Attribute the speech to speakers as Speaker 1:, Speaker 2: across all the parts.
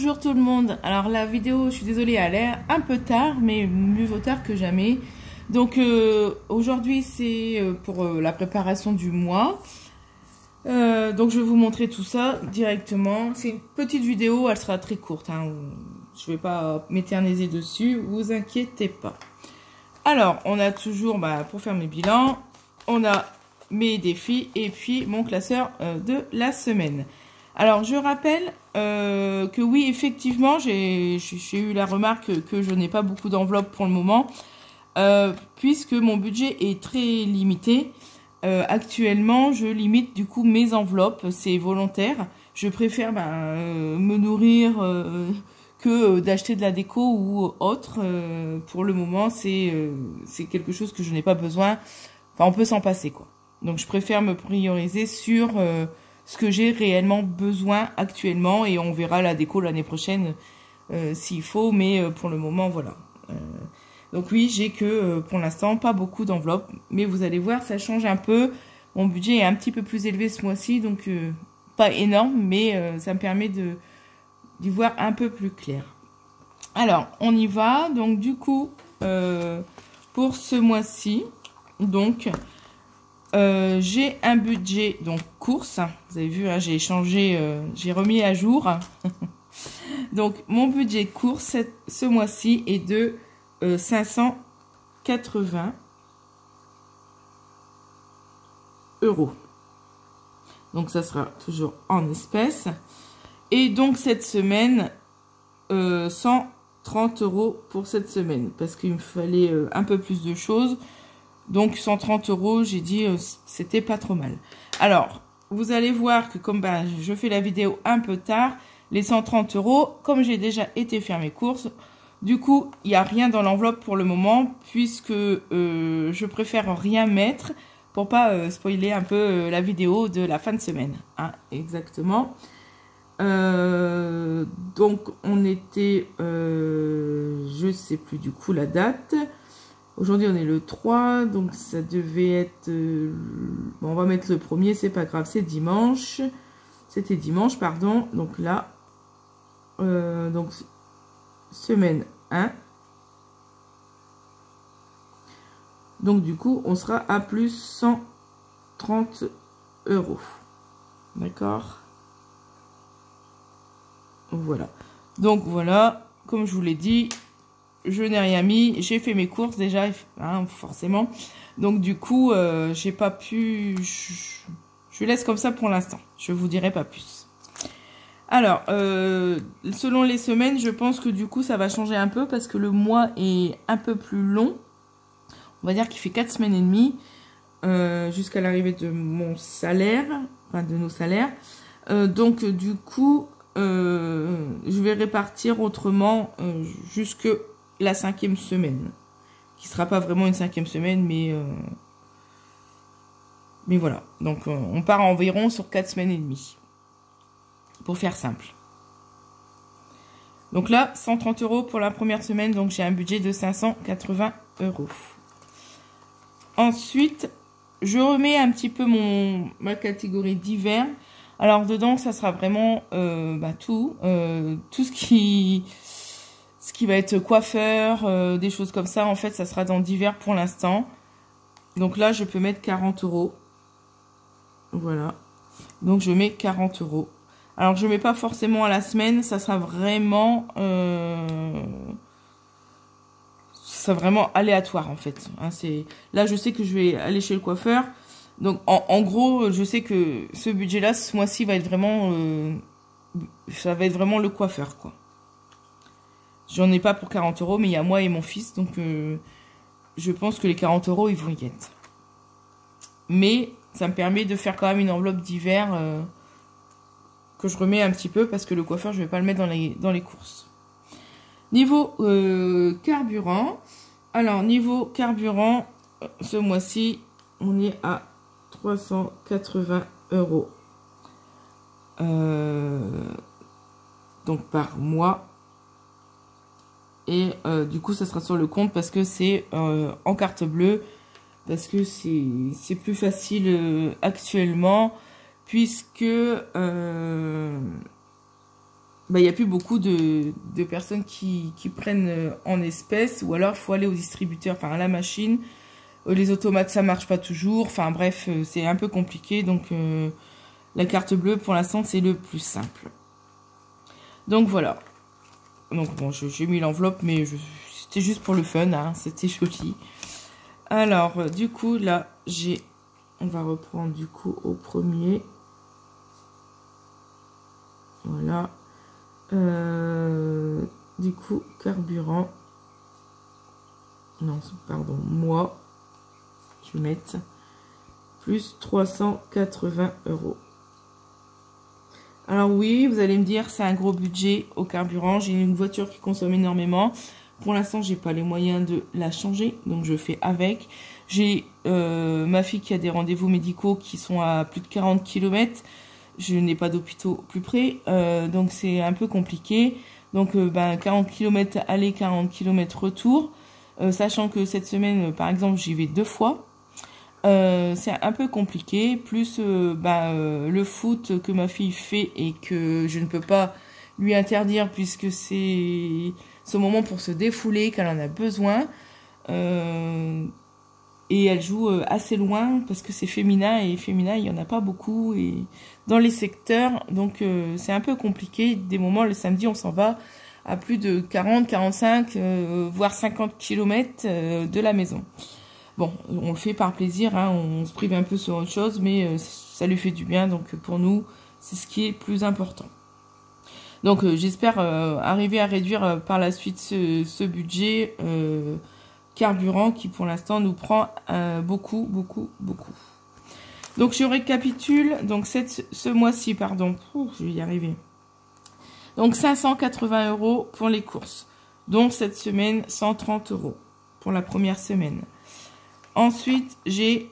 Speaker 1: Bonjour tout le monde. Alors la vidéo, je suis désolée, elle est un peu tard, mais mieux vaut tard que jamais. Donc aujourd'hui c'est pour la préparation du mois. Donc je vais vous montrer tout ça directement. C'est une petite vidéo, elle sera très courte, hein. Je vais pas m'éterniser dessus, vous inquiétez pas. Alors on a toujours, pour faire mes bilans, on a mes défis et puis mon classeur de la semaine. Alors je rappelle que oui, effectivement, j'ai eu la remarque que je n'ai pas beaucoup d'enveloppes pour le moment, puisque mon budget est très limité. Actuellement, je limite du coup mes enveloppes, c'est volontaire. Je préfère me nourrir que d'acheter de la déco ou autre. Pour le moment, c'est quelque chose que je n'ai pas besoin. Enfin, on peut s'en passer, quoi. Donc, je préfère me prioriser sur ce que j'ai réellement besoin actuellement. Et on verra la déco l'année prochaine s'il faut. Mais pour le moment, voilà. Donc oui, j'ai que pour l'instant pas beaucoup d'enveloppes, mais vous allez voir, ça change un peu. Mon budget est un petit peu plus élevé ce mois-ci, donc pas énorme, mais ça me permet d'y voir un peu plus clair. Alors, on y va. Donc du coup, pour ce mois-ci, donc j'ai un budget donc course. Vous avez vu, hein, j'ai changé, j'ai remis à jour. Donc mon budget course ce mois-ci est de 580 €. Donc ça sera toujours en espèces. Et donc cette semaine, 130 € pour cette semaine. Parce qu'il me fallait un peu plus de choses. Donc 130 €, j'ai dit c'était pas trop mal. Alors, vous allez voir que comme je fais la vidéo un peu tard, les 130 €, comme j'ai déjà été faire mes courses, du coup, il n'y a rien dans l'enveloppe pour le moment, puisque je préfère rien mettre pour pas spoiler un peu la vidéo de la fin de semaine. Hein, exactement. Donc, on était, je sais plus du coup la date. Aujourd'hui, on est le 3, donc ça devait être... bon, on va mettre le premier, c'est pas grave, c'est dimanche. C'était dimanche, pardon. Donc là, donc... semaine 1. Donc du coup, on sera à plus 130 €. D'accord? Voilà. Donc voilà, comme je vous l'ai dit, je n'ai rien mis. J'ai fait mes courses déjà, hein, forcément. Donc du coup, j'ai pas pu... Je laisse comme ça pour l'instant. Je vous dirai pas plus. Alors, selon les semaines, je pense que du coup, ça va changer un peu parce que le mois est un peu plus long. On va dire qu'il fait 4 semaines et demie jusqu'à l'arrivée de mon salaire, enfin de nos salaires. Donc, du coup, je vais répartir autrement jusque la 5e semaine. Qui sera pas vraiment une 5e semaine, mais voilà. Donc, on part environ sur 4 semaines et demie. Pour faire simple. Donc là, 130 € pour la première semaine. Donc j'ai un budget de 580 €. Ensuite, je remets un petit peu ma catégorie d'hiver. Alors dedans, ça sera vraiment tout ce qui va être coiffeur, des choses comme ça. En fait, ça sera dans d'hiver pour l'instant. Donc là, je peux mettre 40 €. Voilà. Donc je mets 40 €. Alors, je ne mets pas forcément à la semaine, ça sera vraiment aléatoire, en fait. Hein, là, je sais que je vais aller chez le coiffeur. Donc, en gros, je sais que ce budget-là, ce mois-ci, va être vraiment... ça va être vraiment le coiffeur, quoi. J'en ai pas pour 40 €, mais il y a moi et mon fils. Donc, je pense que les 40 €, ils vont y être. Mais, ça me permet de faire quand même une enveloppe d'hiver... que je remets un petit peu parce que le coiffeur, je vais pas le mettre dans les courses. Niveau carburant. Alors, niveau carburant, ce mois-ci, on est à 380 €. Donc, par mois. Et du coup, ça sera sur le compte parce que c'est en carte bleue. Parce que c'est plus facile actuellement. Puisque bah, il n'y a plus beaucoup de personnes qui prennent en espèces, ou alors il faut aller au distributeur, enfin à la machine. Les automates, ça marche pas toujours. Enfin bref, c'est un peu compliqué. Donc la carte bleue, pour l'instant, c'est le plus simple. Donc voilà. Donc bon, j'ai mis l'enveloppe, mais c'était juste pour le fun, hein, c'était joli. Alors, du coup, là, on va reprendre du coup au premier. Voilà. Du coup, carburant. Non, pardon, moi. Je vais mettre plus 380 €. Alors oui, vous allez me dire, c'est un gros budget au carburant. J'ai une voiture qui consomme énormément. Pour l'instant, j'ai pas les moyens de la changer, donc je fais avec. J'ai ma fille qui a des rendez-vous médicaux qui sont à plus de 40 km. Je n'ai pas d'hôpitaux plus près, donc c'est un peu compliqué. Donc 40 km aller, 40 km retour. Sachant que cette semaine, par exemple, j'y vais 2 fois. C'est un peu compliqué, plus le foot que ma fille fait et que je ne peux pas lui interdire puisque c'est ce moment pour se défouler qu'elle en a besoin, et elle joue assez loin parce que c'est féminin, et féminin il n'y en a pas beaucoup et dans les secteurs, donc c'est un peu compliqué. Des moments le samedi on s'en va à plus de 40, 45 voire 50 km de la maison. Bon, on le fait par plaisir, hein, on se prive un peu sur autre chose, mais ça lui fait du bien, donc pour nous, c'est ce qui est le plus important. Donc j'espère arriver à réduire par la suite ce budget carburant qui pour l'instant nous prend beaucoup. Donc je récapitule, donc ce mois-ci, pardon, je vais y arriver. Donc 580 € pour les courses, donc cette semaine 130 € pour la première semaine. Ensuite,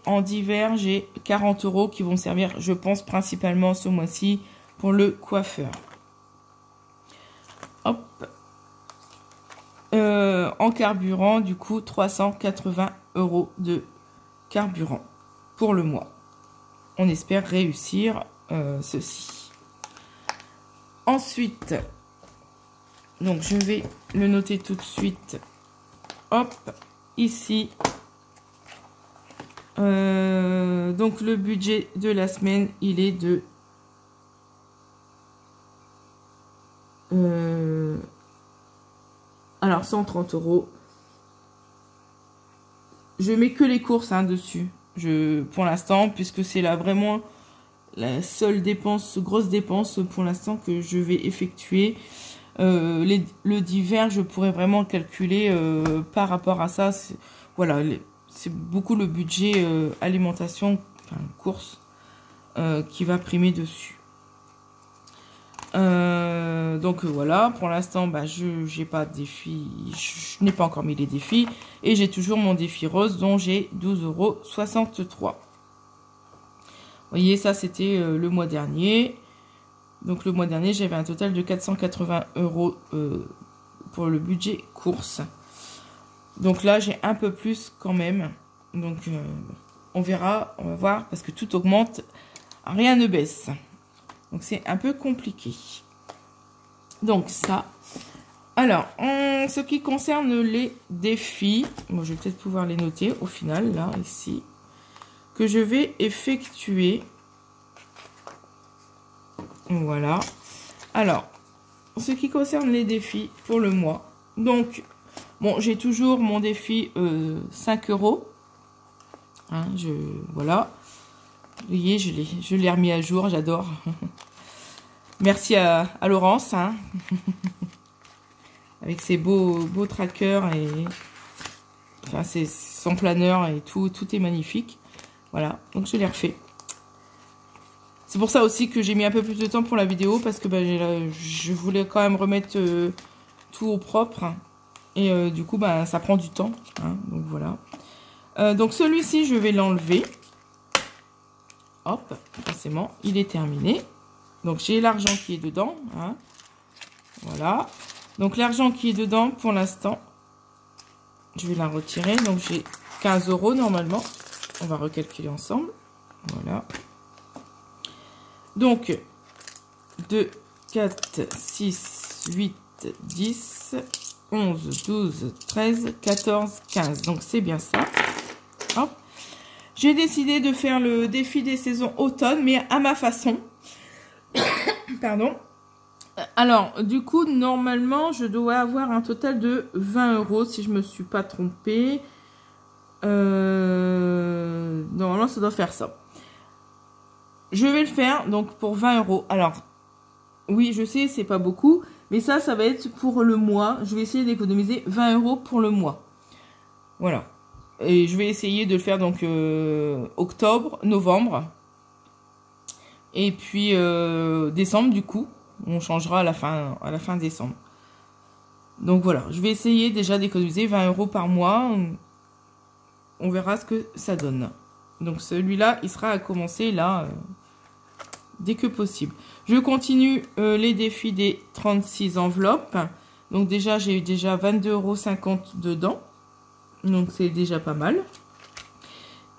Speaker 1: en divers, j'ai 40 € qui vont servir, je pense, principalement ce mois-ci pour le coiffeur. Hop. En carburant, du coup, 380 € de carburant pour le mois. On espère réussir ceci. Ensuite, donc je vais le noter tout de suite. Hop, ici. Donc le budget de la semaine, il est de alors 130 €. Je mets que les courses dessus. Pour l'instant, puisque c'est là vraiment la seule dépense, grosse dépense pour l'instant que je vais effectuer. Le divers, je pourrais vraiment calculer par rapport à ça. Voilà. C'est beaucoup le budget alimentation, enfin course, qui va primer dessus. Donc voilà, pour l'instant, je n'ai pas de défi, je n'ai pas encore mis les défis. Et j'ai toujours mon défi rose dont j'ai 12,63 €. Vous voyez, ça c'était le mois dernier. Donc le mois dernier, j'avais un total de 480 € pour le budget course. Donc là, j'ai un peu plus quand même. Donc, on verra, on va voir, parce que tout augmente, rien ne baisse. Donc, c'est un peu compliqué. Donc, ça. Alors, en ce qui concerne les défis, moi, je vais peut-être pouvoir les noter au final, là, ici, que je vais effectuer. Voilà. Alors, en ce qui concerne les défis pour le mois, donc... Bon, j'ai toujours mon défi 5 €. Hein, voilà. Vous voyez, je l'ai remis à jour, j'adore. Merci à Laurence. Hein. Avec ses beaux trackers et... Enfin, son planeur et tout est magnifique. Voilà, donc je l'ai refait. C'est pour ça aussi que j'ai mis un peu plus de temps pour la vidéo, parce que je voulais quand même remettre tout au propre. Et du coup, ça prend du temps. Hein, donc voilà. Donc celui-ci, je vais l'enlever. Hop, forcément, il est terminé. Donc j'ai l'argent qui est dedans. Hein, voilà. Donc l'argent qui est dedans, pour l'instant, je vais la retirer. Donc j'ai 15 € normalement. On va recalculer ensemble. Voilà. Donc 2, 4, 6... 8, 10, 11, 12, 13, 14, 15. Donc, c'est bien ça. Hop. J'ai décidé de faire le défi des saisons automne, mais à ma façon. Pardon. Alors, du coup, normalement, je dois avoir un total de 20 € si je me suis pas trompée. Normalement, ça doit faire ça. Je vais le faire, donc, pour 20 €. Alors, oui, je sais, c'est pas beaucoup, mais ça va être pour le mois. Je vais essayer d'économiser 20 € pour le mois. Voilà. Et je vais essayer de le faire, donc, octobre, novembre. Et puis, décembre, du coup. On changera à la fin décembre. Donc voilà, je vais essayer déjà d'économiser 20 € par mois. On verra ce que ça donne. Donc celui-là, il sera à commencer là, dès que possible. Je continue les défis des 36 enveloppes. Donc déjà, j'ai eu déjà 22,50 € dedans. Donc c'est déjà pas mal.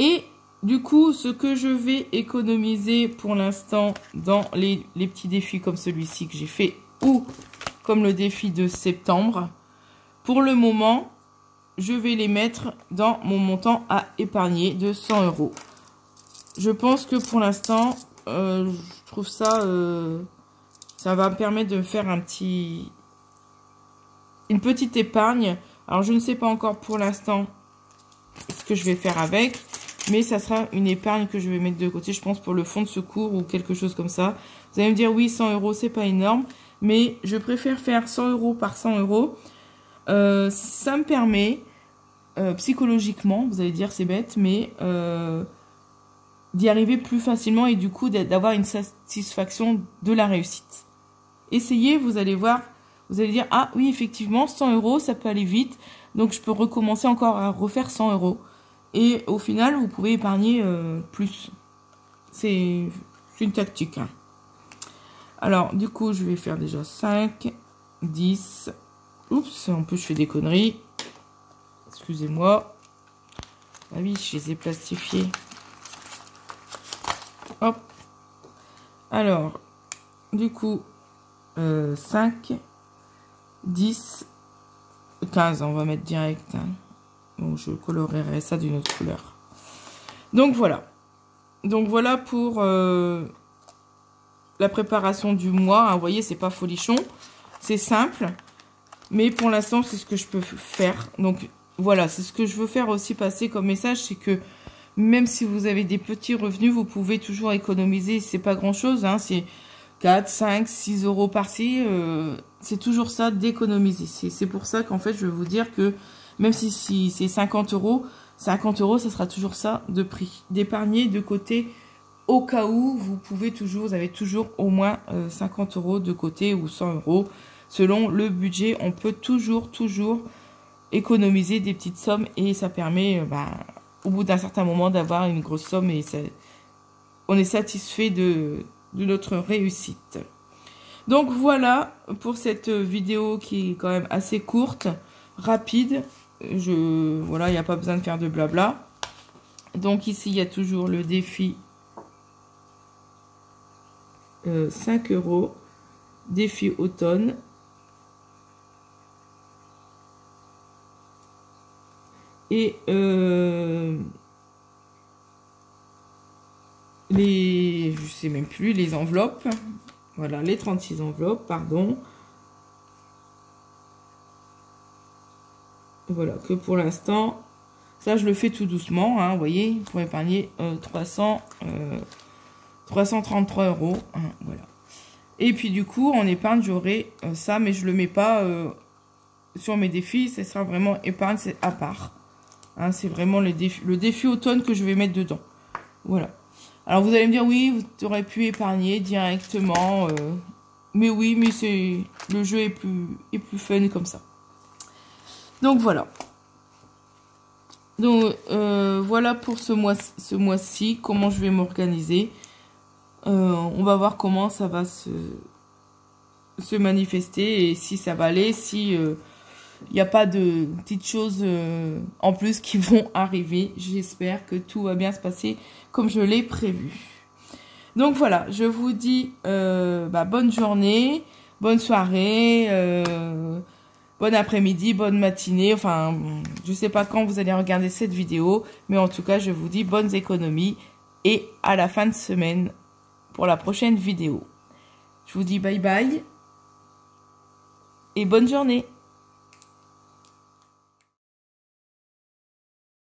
Speaker 1: Et du coup, ce que je vais économiser pour l'instant dans les petits défis comme celui-ci que j'ai fait ou comme le défi de septembre, pour le moment, je vais les mettre dans mon montant à épargner de 100 €. Je pense que pour l'instant, je trouve ça, ça va me permettre de faire une petite épargne. Alors, je ne sais pas encore pour l'instant ce que je vais faire avec. Mais ça sera une épargne que je vais mettre de côté, je pense, pour le fonds de secours ou quelque chose comme ça. Vous allez me dire, oui, 100 €, c'est pas énorme. Mais je préfère faire 100 € par 100 €. Ça me permet, psychologiquement, vous allez dire, c'est bête, mais d'y arriver plus facilement et du coup, d'avoir une satisfaction de la réussite. Essayez, vous allez voir, vous allez dire, ah oui, effectivement, 100 €, ça peut aller vite. Donc, je peux recommencer encore à refaire 100 €. Et au final, vous pouvez épargner plus. C'est une tactique. Hein. Alors, du coup, je vais faire déjà 5, 10. Oups, en plus, je fais des conneries. Excusez-moi. Ah oui, je les ai plastifiés. Hop. Alors, du coup, 5, 10, 15. On va mettre direct. Hein. Bon, je colorerai ça d'une autre couleur. Donc voilà. Donc voilà pour la préparation du mois. Hein, vous voyez, c'est pas folichon. C'est simple. Mais pour l'instant, c'est ce que je peux faire. Donc voilà, c'est ce que je veux faire aussi passer comme message. C'est que même si vous avez des petits revenus, vous pouvez toujours économiser. C'est pas grand chose. Hein, c'est 4, 5, 6 € par-ci. C'est toujours ça d'économiser. C'est pour ça qu'en fait, je veux vous dire que même si c'est 50 €, 50 €, ça sera toujours ça de prix. D'épargner de côté au cas où vous avez toujours au moins 50 € de côté ou 100 €. Selon le budget, on peut toujours économiser des petites sommes et ça permet, au bout d'un certain moment, d'avoir une grosse somme et on est satisfait de notre réussite. Donc voilà pour cette vidéo qui est quand même assez courte, rapide. Voilà, il n'y a pas besoin de faire de blabla. Donc ici, il y a toujours le défi 5 €, défi automne. Et je sais même plus, les enveloppes. Voilà, les 36 enveloppes, pardon. Voilà, que pour l'instant, ça je le fais tout doucement, hein, vous voyez, pour épargner 333 €. Hein, voilà. Et puis du coup, en épargne, j'aurai ça, mais je le mets pas sur mes défis, ce sera vraiment épargne, c'est à part. Hein, c'est vraiment le défi automne que je vais mettre dedans. Voilà. Alors vous allez me dire, oui, tu aurais pu épargner directement. Mais oui, mais le jeu est plus fun comme ça. Donc voilà. Donc voilà pour ce mois-ci, comment je vais m'organiser. On va voir comment ça va se manifester et si ça va aller, si il n'y a pas de petites choses en plus qui vont arriver. J'espère que tout va bien se passer comme je l'ai prévu. Donc voilà, je vous dis bonne journée. bonne soirée, bon après-midi, bonne matinée. Enfin, je sais pas quand vous allez regarder cette vidéo, mais en tout cas, je vous dis bonnes économies et à la fin de semaine pour la prochaine vidéo. Je vous dis bye bye et bonne journée.